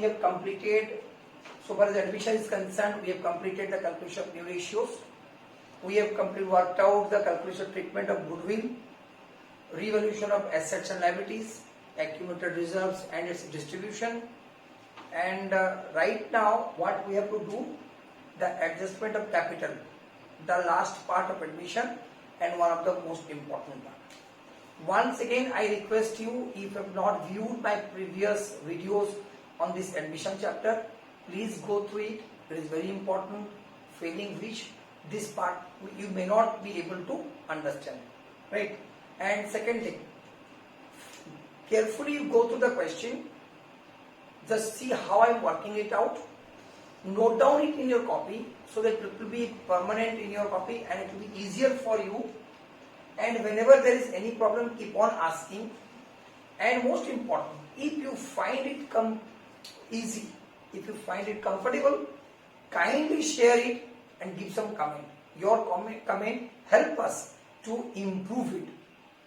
have completed, so far as admission is concerned, we have completed the calculation of new ratios. We have completely worked out the calculation treatment of goodwill, revaluation of assets and liabilities, accumulated reserves and its distribution. And right now what we have to do, the adjustment of capital, the last part of admission and one of the most important part. Once again I request you, if you have not viewed my previous videos on this admission chapter, please go through it. It is very important, failing which this part you may not be able to understand, right? And second thing, carefully you go through the question, just see how I am working it out, note down it in your copy so that it will be permanent in your copy and it will be easier for you. And whenever there is any problem, keep on asking. And most important, if you find it easy, if you find it comfortable, kindly share it and give some comment. Your comment help us to improve it,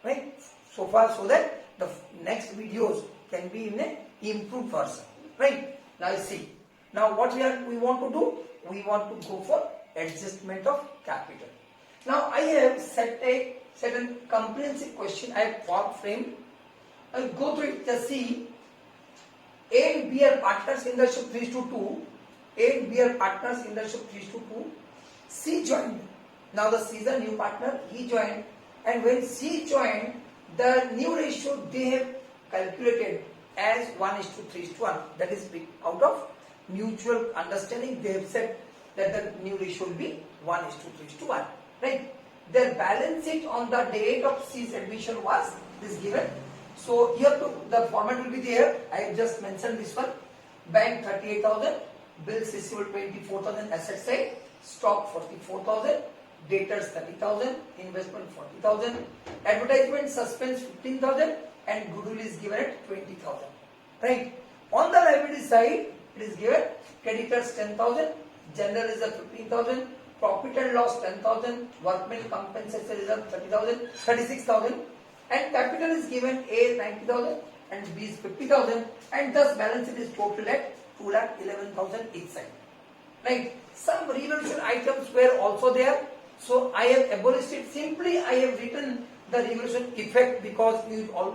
right? So far, so that the next videos can be in a improved version, right? Now see. Now what we want to do? We want to go for adjustment of capital. Now I have set a certain comprehensive question. I have form framed. I will go through it. Just see. A and B are partners in the ratio 3:2. A and B are partners in the ratio 3:2. C joined. Now the C is a new partner. He joined, and when C joined, the new ratio they have calculated as 1:3:1. That is out of mutual understanding. They have said that the new ratio will be 1:3:1. Right? Their balance sheet on the date of C's admission was this given. So here the format will be there. I have just mentioned this one. Bank 38,000, bills receivable 24,000, asset side, stock 44,000, debtors 30,000, investment 40,000, advertisement suspense 15,000, and goodwill is given at 20,000. Right? On the liability side, it is given creditors 10,000, general reserve 15,000, profit and loss 10,000, workmen compensation reserve 36,000, and capital is given A 90,000 and B is 50,000, and thus balance sheet is total at 2,11,000 each side. Right? Some revaluation items were also there, so I have abolished it. Simply I have written the revaluation effect because you are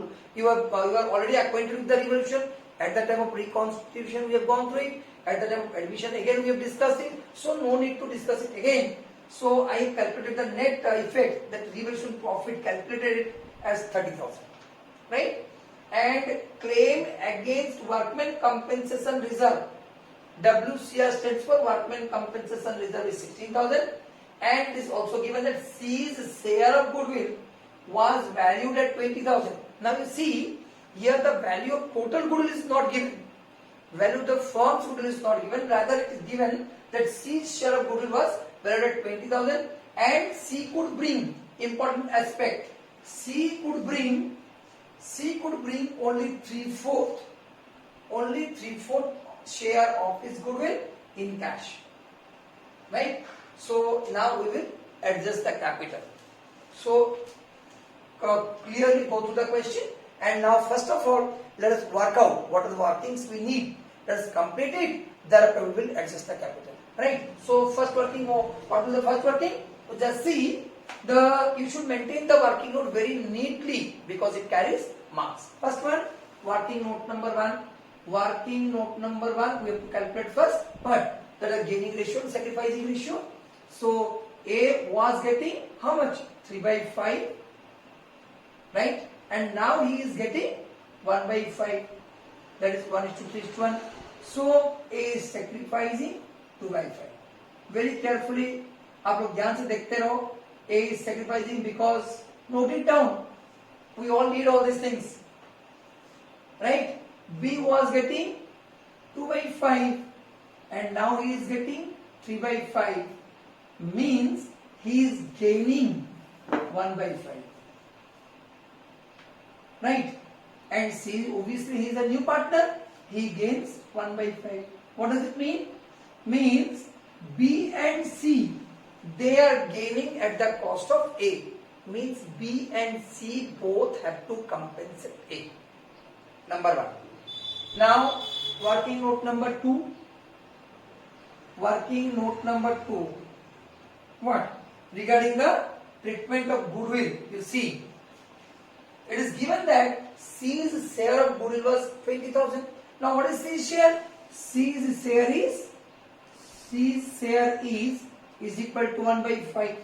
already acquainted with the revaluation. At the time of reconstitution we have gone through it. At the time of admission again we have discussed it. So no need to discuss it again. So I have calculated the net effect, that revaluation profit calculated it as 30,000. Right? And claim against workmen compensation reserve. WCR stands for workmen compensation reserve is 16,000, and it is also given that C's share of goodwill was valued at 20,000. Now you see, here the value of total goodwill is not given. Value of the firm's goodwill is not given. Rather it is given that C's share of goodwill was valued at 20,000 and C could bring, important aspect, C could bring only 3/4 share of his goodwill in cash. Right? So now we will adjust the capital. So clearly go through the question, and now first of all let us work out what are the workings we need. Let us complete it, thereafter we will adjust the capital. Right? So first working, what is the first working? So just see, you should maintain the working note very neatly because it carries marks. First one, working note number 1. Working note number 1 we have to calculate first, but that is gaining ratio and sacrificing ratio. So A was getting how much? 3/5, right? And now he is getting 1/5, that is 1:3:1. So A is sacrificing 2/5. Very carefully आप लोग ध्यान से देखते रहो. A is sacrificing because, note it down, we all need all these things, right? B was getting 2/5 and now he is getting 3/5, means he is gaining 1/5, right? And C, obviously he is a new partner, he gains 1/5. What does it mean? Means B and C, they are gaining at the cost of A. Means B and C both have to compensate A. Number 1. Now Working note number 2. Working note number 2. What? Regarding the treatment of goodwill, you see, it is given that C's share of goodwill was 20,000. Now what is C's share? C's share is equal to 1 by 5.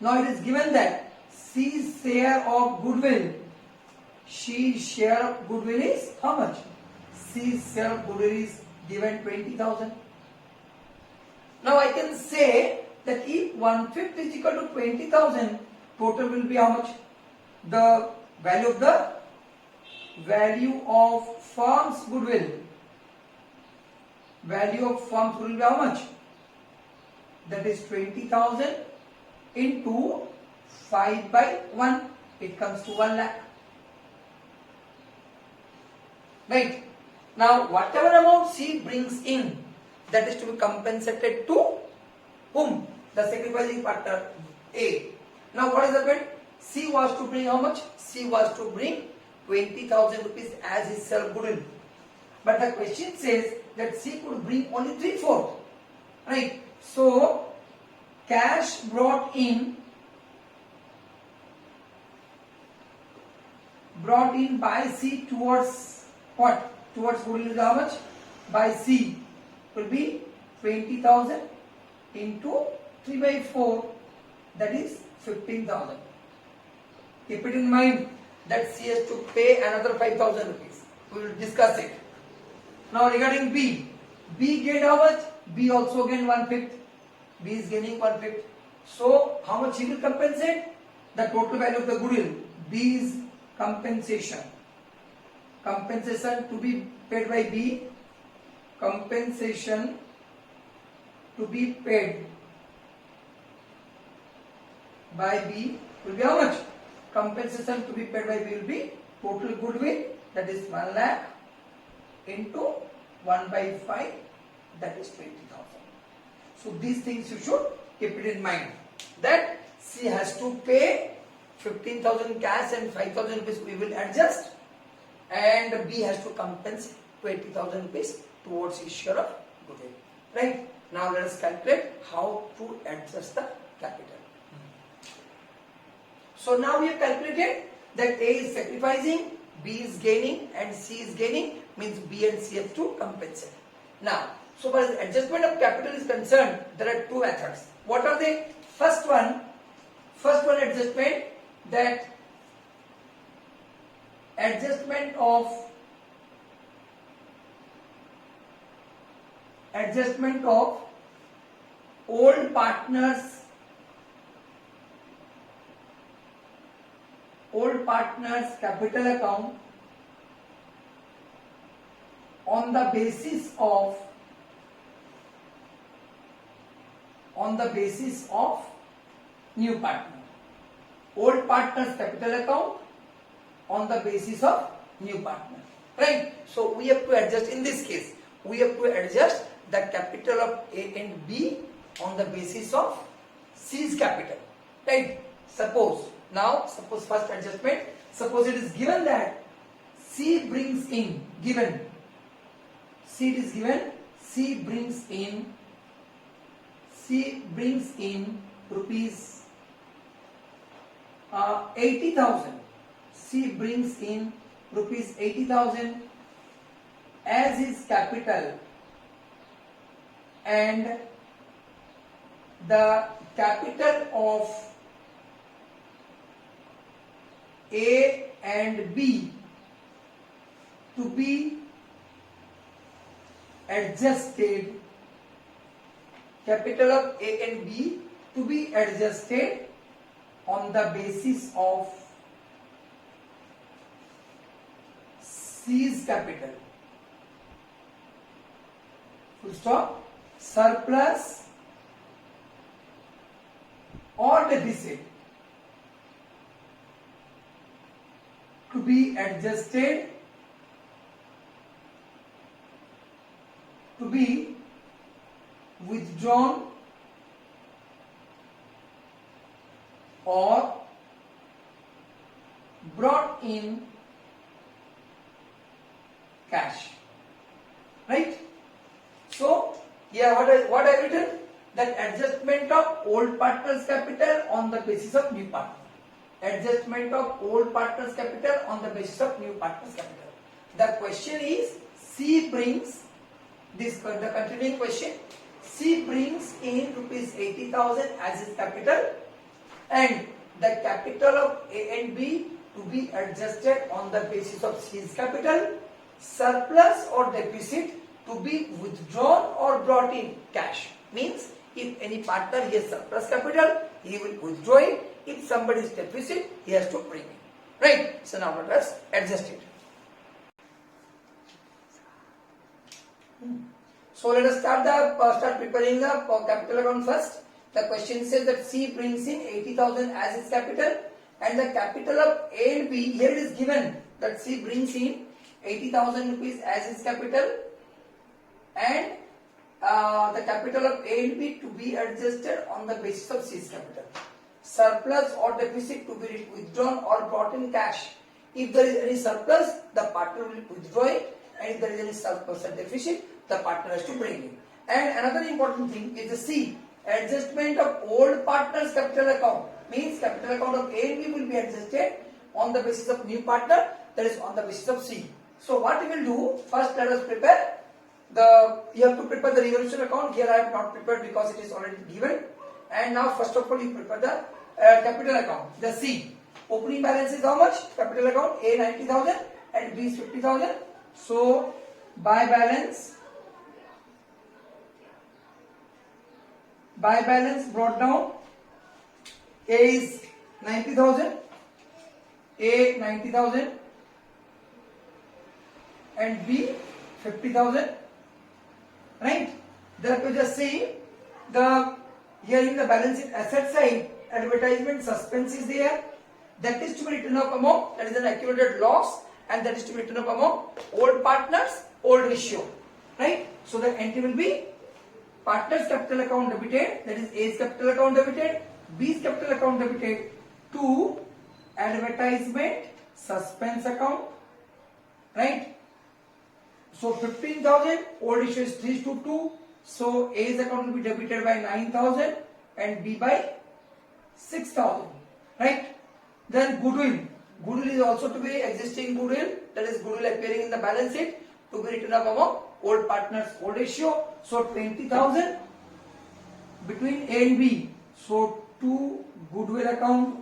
Now it is given that C's share of goodwill, C's share of goodwill is how much? C's share of goodwill is given 20,000. Now I can say that if 1/5 is equal to 20,000, total will be how much? The value of firm's goodwill. Value of firm's goodwill will be how much? That is 20,000 into 5 by 1. It comes to 1 lakh. Right. Now whatever amount C brings in, that is to be compensated to whom? The sacrificing partner A. Now what has happened? C was to bring how much? C was to bring 20,000 rupees as his self goodwill. But the question says that C could bring only 3/4. Right? So cash brought in by C towards what? Towards goodwill is how much? By C will be 20,000 into 3 by 4, that is 15,000. Keep it in mind that C has to pay another 5,000 rupees. We will discuss it. Now regarding B, B gained how much? B also gained 1/5. B is gaining 1/5. So how much he will compensate? The total value of the goodwill. B is compensation. Compensation to be paid by B. Compensation to be paid by B will be how much? Compensation to be paid by B will be total goodwill, that is 1 lakh into 1 by 5, that is 20,000. So these things you should keep it in mind, that C has to pay 15,000 cash and 5,000 rupees we will adjust, and B has to compensate 20,000 rupees towards his share of goodwill. Right? Now let us calculate how to adjust the capital. So now we have calculated that A is sacrificing, B is gaining and C is gaining, means B and C have to compensate. Now, so far as adjustment of capital is concerned, there are two methods. What are they? First one adjustment, that adjustment of old partners capital account on the basis of new partner. Old partners capital account on the basis of new partner. Right? So we have to adjust, in this case, we have to adjust the capital of A and B on the basis of C's capital. Right? Suppose first adjustment, suppose it is given that C brings in, C brings in rupees 80,000. C brings in rupees 80,000 as his capital, and the capital of A and B to be adjusted, capital of A and B to be adjusted on the basis of C's capital. Full stop. Surplus or deficit to be adjusted to be withdrawn or brought in cash. right? So here what I written, that adjustment of old partner's capital on the basis of new partner. Adjustment of old partner's capital on the basis of new partner's capital. The question is, C brings this, the continuing question, C brings in rupees 80,000 as his capital, and the capital of A and B to be adjusted on the basis of C's capital, surplus or deficit to be withdrawn or brought in cash. Means if any partner has surplus capital, he will withdraw it. If somebody is deficit, he has to bring it. Right? So now let us adjust it. So let us start preparing the capital account first. The question says that C brings in 80,000 as his capital, and the capital of A and B, here it is given that C brings in 80,000 rupees as his capital, and the capital of A and B to be adjusted on the basis of C's capital. Surplus or deficit to be withdrawn or brought in cash. If there is any surplus, the partner will withdraw it, and if there is any surplus or deficit, the partner has to bring it. And another important thing is the C, adjustment of old partner's capital account. Means capital account of A and B will be adjusted on the basis of new partner, that is on the basis of C. So what we will do, first let us prepare you have to prepare the revaluation account. Here I have not prepared because it is already given. And now first of all you prepare the capital account, the C. Opening balance is how much? Capital account A 90,000 and B is 50,000. So by balance brought down, A is 90,000, A 90,000 and B 50,000, right? That we just see here in the balance sheet asset side, advertisement suspense is there. That is to be written up among, that is an accumulated loss, and that is to be written up among old partners, old ratio, right? So the entry will be partner's capital account debited, that is A's capital account debited, B's capital account debited to advertisement suspense account, right? So 15,000, old issue is 3:2, so A's account will be debited by 9,000 and B by 6,000, right? Then goodwill is also to be existing goodwill, that is goodwill appearing in the balance sheet to be written up among old partners, old ratio. So 20,000 between A and B. So to goodwill account.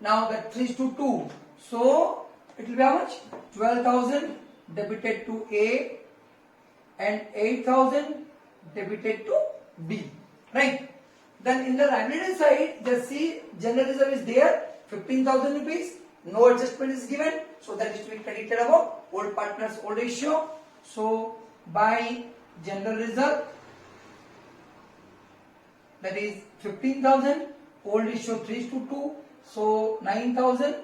Now that 3:2. So it will be how much? 12,000 debited to A and 8,000 debited to B. Right? Then in the liability side, the C general reserve is there, 15,000 rupees. No adjustment is given, so that is to be credited about old partners, old ratio. So by general reserve, that is 15,000, old ratio 3:2, so 9,000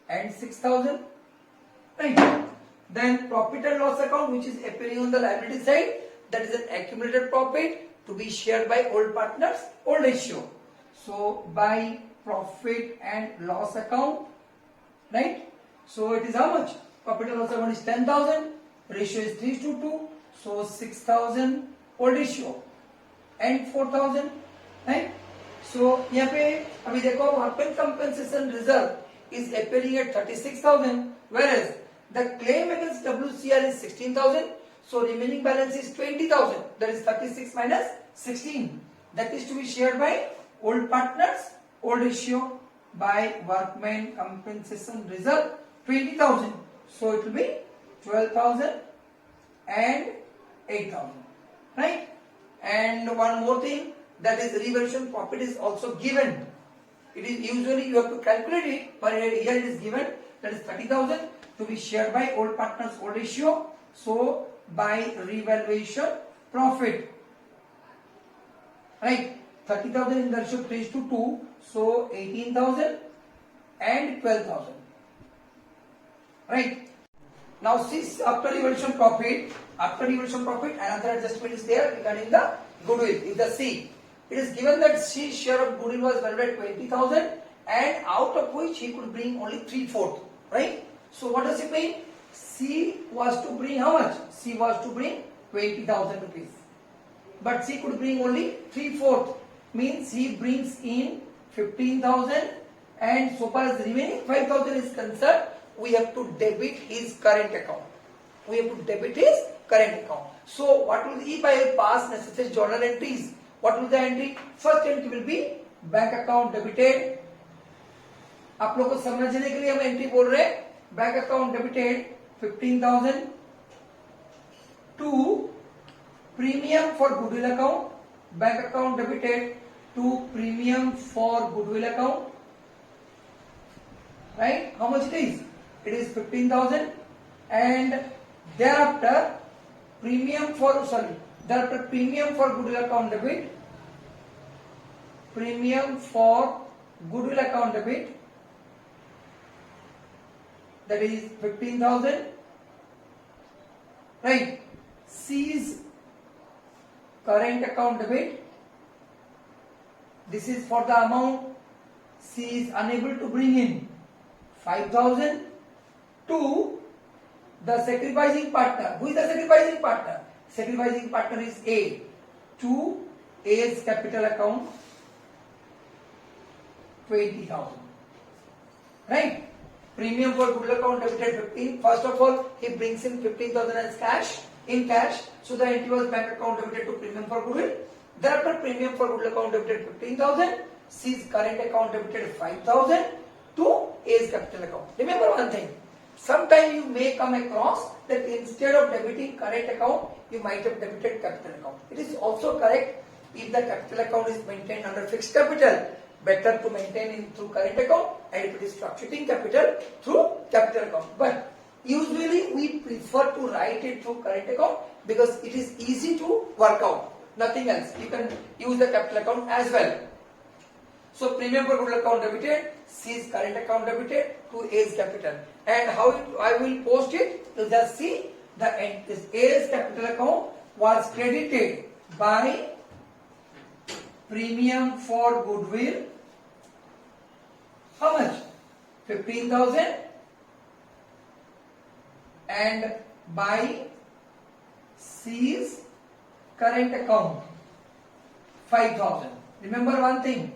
and 6,000. Right. Then profit and loss account, which is appearing on the liability side, that is an accumulated profit to be shared by old partners, old ratio. So by profit and loss account, right? So it is how much? Profit and loss account is 10,000, ratio is 3:2, so 6,000 old ratio and 4,000, right? So यहाँ पे अभी देखो workman compensation reserve is appearing at 36,000, whereas the claim against WCR is 16,000. So remaining balance is 20,000. That is 36 minus 16. That is to be shared by old partners, old ratio, by workman compensation reserve 20,000. So it will be 12,000 and 8,000. Right? And one more thing, that is revaluation profit is also given. It is usually you have to calculate it, but here it is given, that is 30,000 to be shared by old partners, old ratio. So by revaluation profit, right? 30,000 in the ratio 3:2, so 18,000 and 12,000, right? Now see, after revaluation profit, another adjustment is there regarding the goodwill. If the C, it is given that C's share of goodwill was valued at 20,000, and out of which he could bring only 3/4, right? So what does it mean? C was to bring how much? C was to bring 20,000 rupees. But C could bring only 3/4. Means he brings in 15,000, and so far as remaining 5,000 is concerned, we have to debit his current account. We have to debit his current account. So what will be, if I have passed necessary journal entries, what will the entry? First entry will be bank account debited. आप लोगों को समझने के लिए हम entry बोल रहे हैं. Bank account debited 15,000 to premium for goodwill account. Bank account debited to premium for goodwill account. Right? How much it is? It is 15,000, and thereafter premium for goodwill account debit. Premium for goodwill account debit, that is 15,000. Right? C's current account debit. This is for the amount C is unable to bring in 5,000 to the sacrificing partner. Who is the sacrificing partner? Sacrificing partner is A. To A's capital account 20,000. Right? Premium for goodwill account debited 15. First of all, he brings in 15,000 as cash, in cash. So the entry was bank account debited to premium for goodwill. Thereafter, premium for goodwill account debited 15,000. C's current account debited 5,000 to A's capital account. Remember one thing. Sometimes you may come across that instead of debiting current account, you might have debited capital account. It is also correct if the capital account is maintained under fixed capital. Better to maintain it through current account, and if it is fluctuating capital, through capital account. But usually we prefer to write it through current account because it is easy to work out. Nothing else. You can use the capital account as well. So premium for goodwill account debited, C's current account debited to A's capital. And how I will post it? You just see this A's capital account was credited by premium for goodwill. How much? 15,000, and by C's current account 5,000. Remember one thing.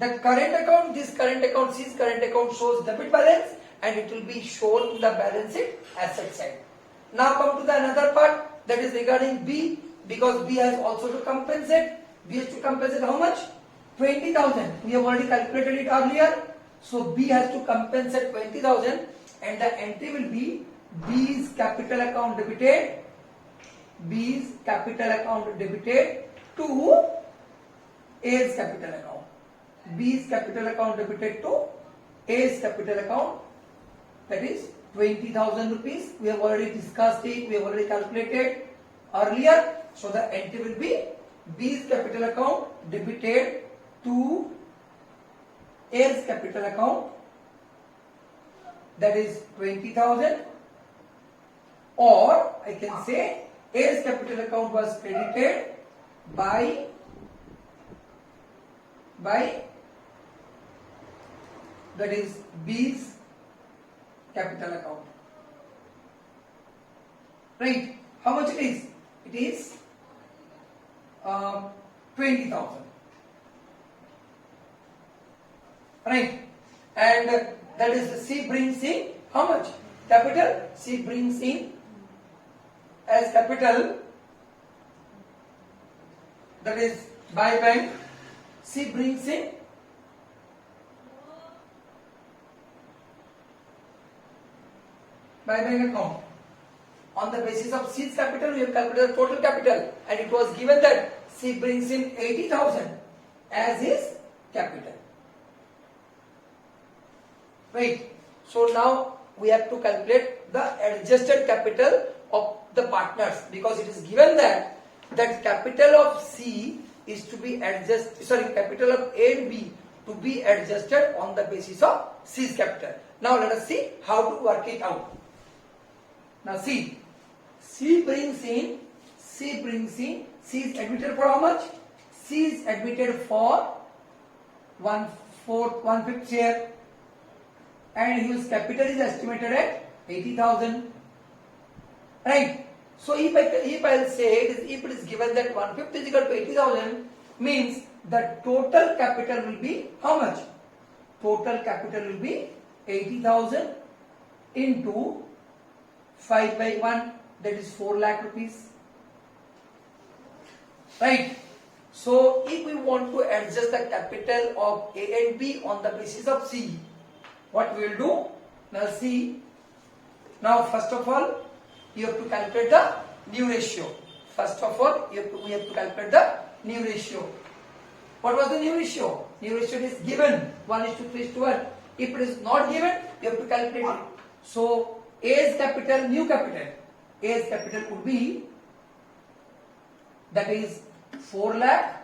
The current account, this current account, C's current account shows debit balance, and it will be shown in the balance sheet asset side. Now come to the another part, that is regarding B, because B has also to compensate. B has to compensate how much? 20,000. We have already calculated it earlier. So B has to compensate 20,000, and the entry will be B's capital account debited. B's capital account debited to A's capital account. B's capital account debited to A's capital account, that is 20,000 rupees. We have already discussed it, we have already calculated earlier. So the entry will be B's capital account debited to A's capital account, that is 20,000, or I can say A's capital account was credited by that is B's capital account. Right? How much it is? It is 20,000. Right? And that is C brings in how much? Capital. C brings in as capital, that is by bank. C brings in by bank account. On the basis of C's capital, we have calculated total capital, and it was given that C brings in 80,000 as his capital. Right. So now we have to calculate the adjusted capital of the partners, because it is given that capital of C is to be adjusted, capital of A and B to be adjusted on the basis of C's capital. Now let us see how to work it out. Now C brings in, C is admitted for how much? C is admitted for 1/5 share, and his capital is estimated at 80,000. right? So if I'll say if it is given that 1/5 is equal to 80,000, means the total capital will be how much? Total capital will be 80,000 into 5 by 1, that is 4 lakh rupees, right? So if we want to adjust the capital of A and B on the basis of C, what we will do? Now see, now first of all you have to calculate the new ratio. First of all we have to calculate the new ratio. What was the new ratio? New ratio is given 1:3:1. If it is not given, you have to calculate it. So A's capital, new capital, A's capital would be, that is 4 lakh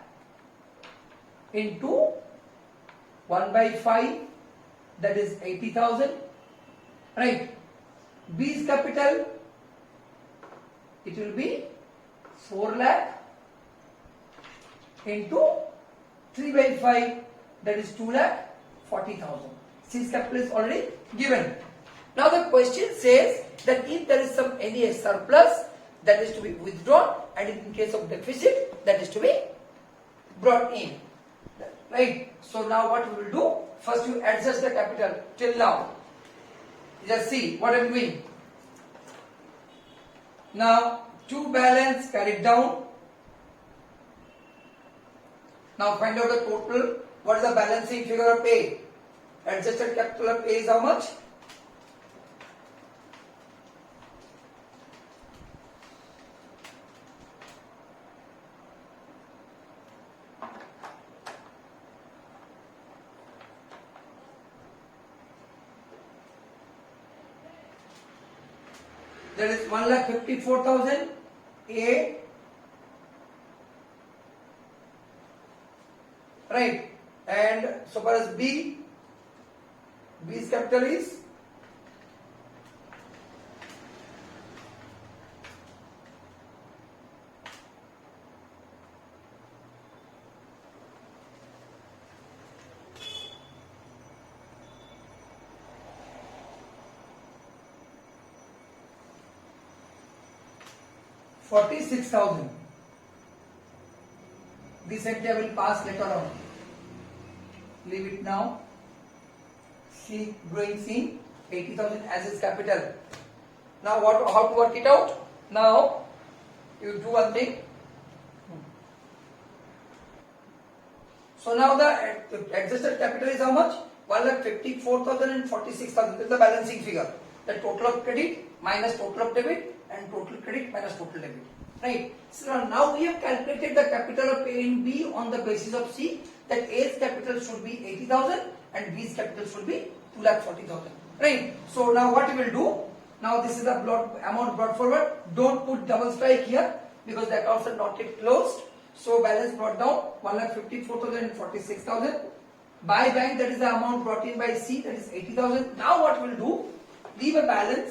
into 1 by 5, that is 80,000, right? B's capital, it will be 4 lakh into 3 by 5, that is 2 lakh 40,000. C's capital is already given. Now the question says that if there is some any surplus, that is to be withdrawn, and in case of deficit, that is to be brought in, right? So now what we will do? First you adjust the capital till now. Just see what I am doing. Now to balance carried down. Now find out the total. What is the balancing figure of A? Adjusted capital of A is how much? That is 1,54,000 A, right? And so far as B's capital is 46,000. This entry I will pass later on. Leave it now. See, growing scene, 80,000 as his capital. Now how to work it out? Now you do one thing. So now the adjusted capital is how much? 1,54,000 and 46,000. This is the balancing figure. The total of credit minus total of debit and total credit minus total debit. Right. So now we have calculated the capital of A and B on the basis of C, that A's capital should be 80,000 and B's capital should be 2,40,000. Right. So now what we will do? Now this is the amount brought forward. Don't put double strike here because the accounts are not yet closed. So balance brought down 1,54,000 and 46,000. By bank, that is the amount brought in by C, that is 80,000. Now what we will do? Leave a blank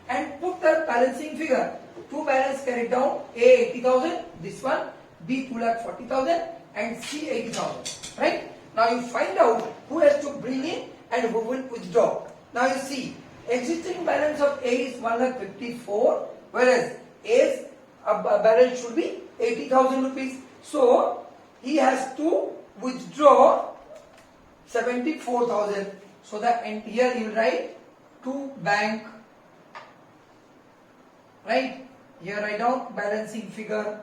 and put the balancing figure. Two balance carried down, A 80,000, this one, B 2,40,000 and C 80,000. Right? Now you find out who has to bring in and who will withdraw. Now you see, existing balance of A is 1,54,000, whereas A's balance should be 80,000 rupees. So he has to withdraw 74,000. So that here you write to bank, right? Here write down balancing figure.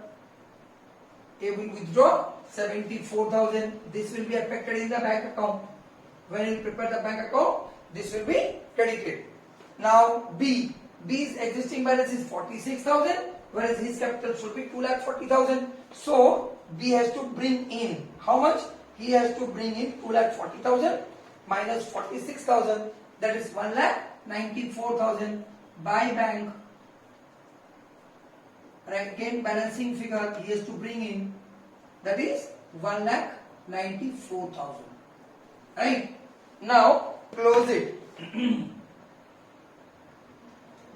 A will withdraw 74,000. This will be affected in the bank account. When you prepare the bank account, this will be credited. Now B's existing balance is 46,000, whereas his capital should be 2,40,000. So B has to bring in how much? He has to bring in 2,40,000 minus 46,000, that is 1,94,000 by bank. Right, again balancing figure he has to bring in, that is 1,94,000. Right? Now close it.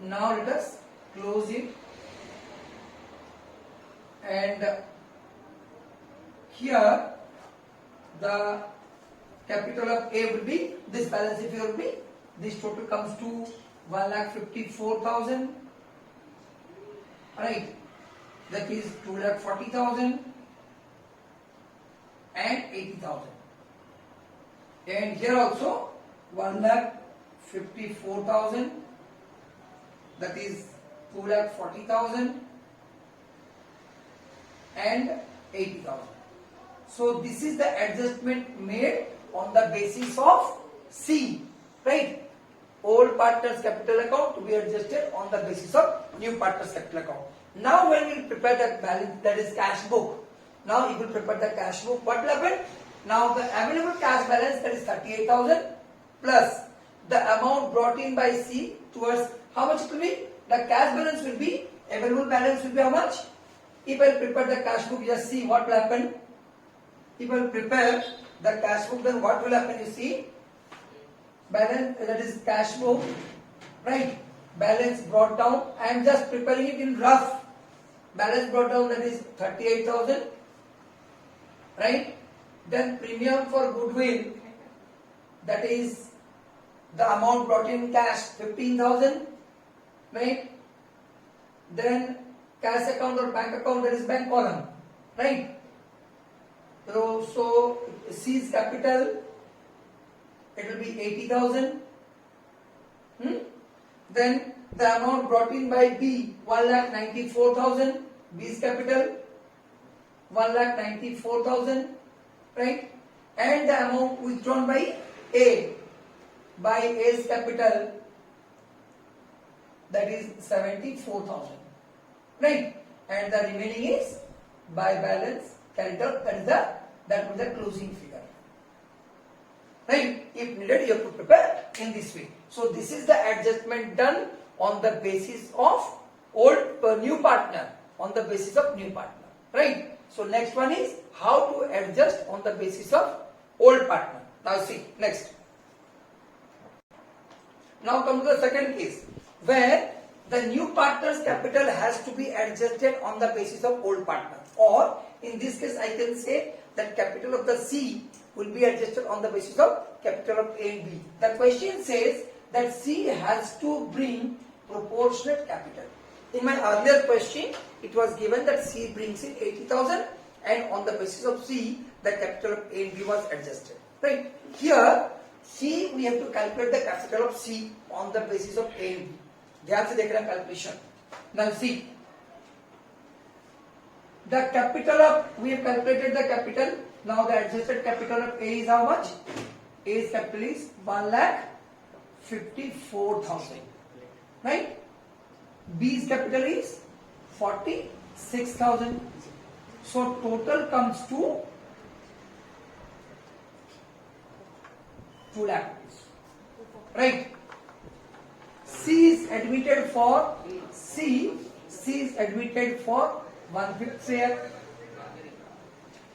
Now let us close it, and here the capital of A will be, this balancing figure will be, this total comes to 1,54,000. Right. That is 2,40,000 and 80,000. And here also 1,54,000. That is 2,40,000 and 80,000. So this is the adjustment made on the basis of C, right? Old partner's capital account to be adjusted on the basis of new partner's capital account. Now when we prepare the balance, that is cash book. Now you will prepare the cash book. What will happen? Now the available cash balance, that is 38,000 plus the amount brought in by C towards how much it will be? The cash balance will be, available balance will be how much? If I prepare the cash book, just see what will happen. If I prepare the cash book, then what will happen? You see, balance, that is cash book, right? Balance brought down. I am just preparing it in rough. Balance brought down, that is 38,000, right? Then premium for goodwill, that is the amount brought in cash, 15,000, right? Then cash account or bank account, that is bank column, right? So C's capital, it will be 80,000. Then the amount brought in by B, 1,94,000. B's capital, 1,94,000, right? And the amount withdrawn by A, by A's capital, that is 74,000, right? And the remaining is by balance carried out. That was the closing figure, right? If needed, you have to prepare in this way. So this is the adjustment done on the basis of new partner, on the basis of new partner, right? So next one is how to adjust on the basis of old partner. Now see next. Now come to the second case where the new partner's capital has to be adjusted on the basis of old partner, or in this case I can say that capital of the C will be adjusted on the basis of capital of A and B. The question says that C has to bring proportionate capital. In my earlier question, it was given that C brings in 80,000 and on the basis of C, the capital of A and B was adjusted. Right? Here, C, we have to calculate the capital of C on the basis of A and B. ध्यान से देखना calculation. Now see, the capital of, we have calculated the capital. Now the adjusted capital of A is how much? A's capital is 1,54,000. Right? B's capital is 46,000. So total comes to 2 lakh rupees. Right? C is admitted for 1/5 share.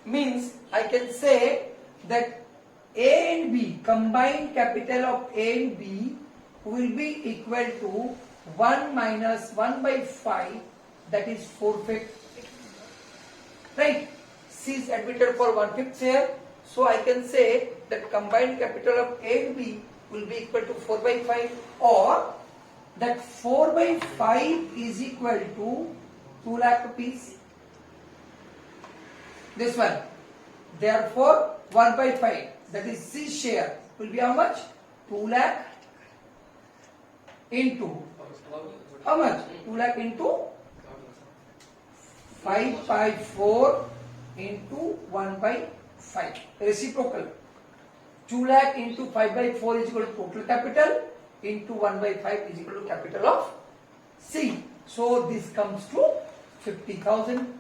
Means I can say that A and B, combined capital of A and B will be equal to 1 minus 1/5, that is 4/5. Right? C is admitted for 1/5 share. So I can say that combined capital of A and B will be equal to 4/5, or that 4/5 is equal to 2 lakh rupees. This one. Therefore, 1/5, that is C share, will be how much? 2 lakh into how much? 2 lakh into 5/4 into 1/5. Reciprocal. 2 lakh into 5/4 is equal to total capital into 1/5 is equal to capital of C. So this comes to 50,000.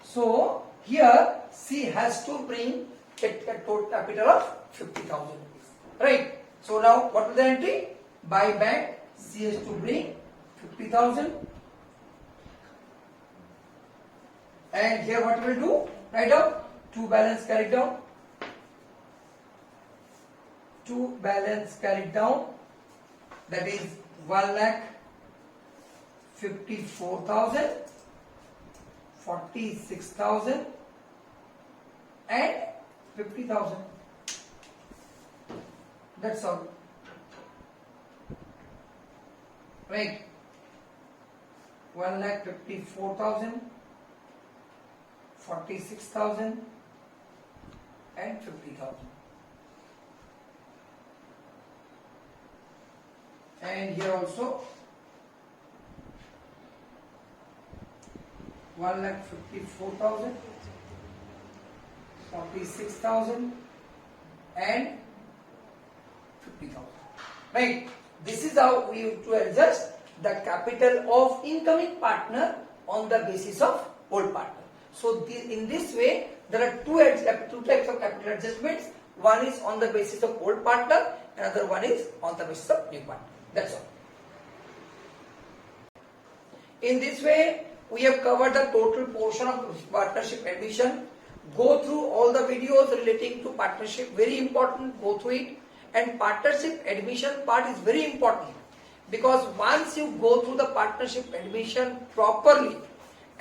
So here C has to bring a total capital of 50,000 rupees. Right? So now what is the entry? By bank, C has to bring 50,000. And here what we will do? Write down 2 balance carried down. 2 balance carried down, that is 1,54,000, 46,000 and 50,000. That's all. right? 1,54,000, 46,000 and 50,000. And here also 1,54,000, 46,000 and 50,000. Right? This is how we have to adjust the capital of incoming partner on the basis of old partner. So in this way, there are two types of capital adjustments. One is on the basis of old partner, another one is on the basis of new partner. That's all. In this way, we have covered the total portion of partnership admission. Go through all the videos relating to partnership, very important, go through it. And partnership admission part is very important, because once you go through the partnership admission properly,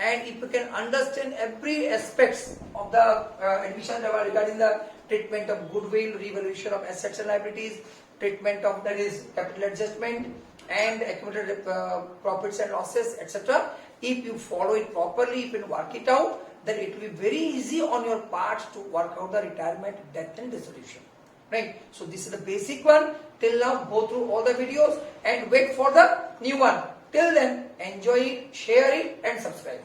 and if you can understand every aspects of the admission regarding the treatment of goodwill, revaluation of assets and liabilities, treatment of that is capital adjustment, and accumulated profits and losses, etc. If you follow it properly, if you work it out, then it will be very easy on your part to work out the retirement, death and dissolution. Right? So this is the basic one. Till now, go through all the videos and wait for the new one. Till then, enjoy it, share it and subscribe.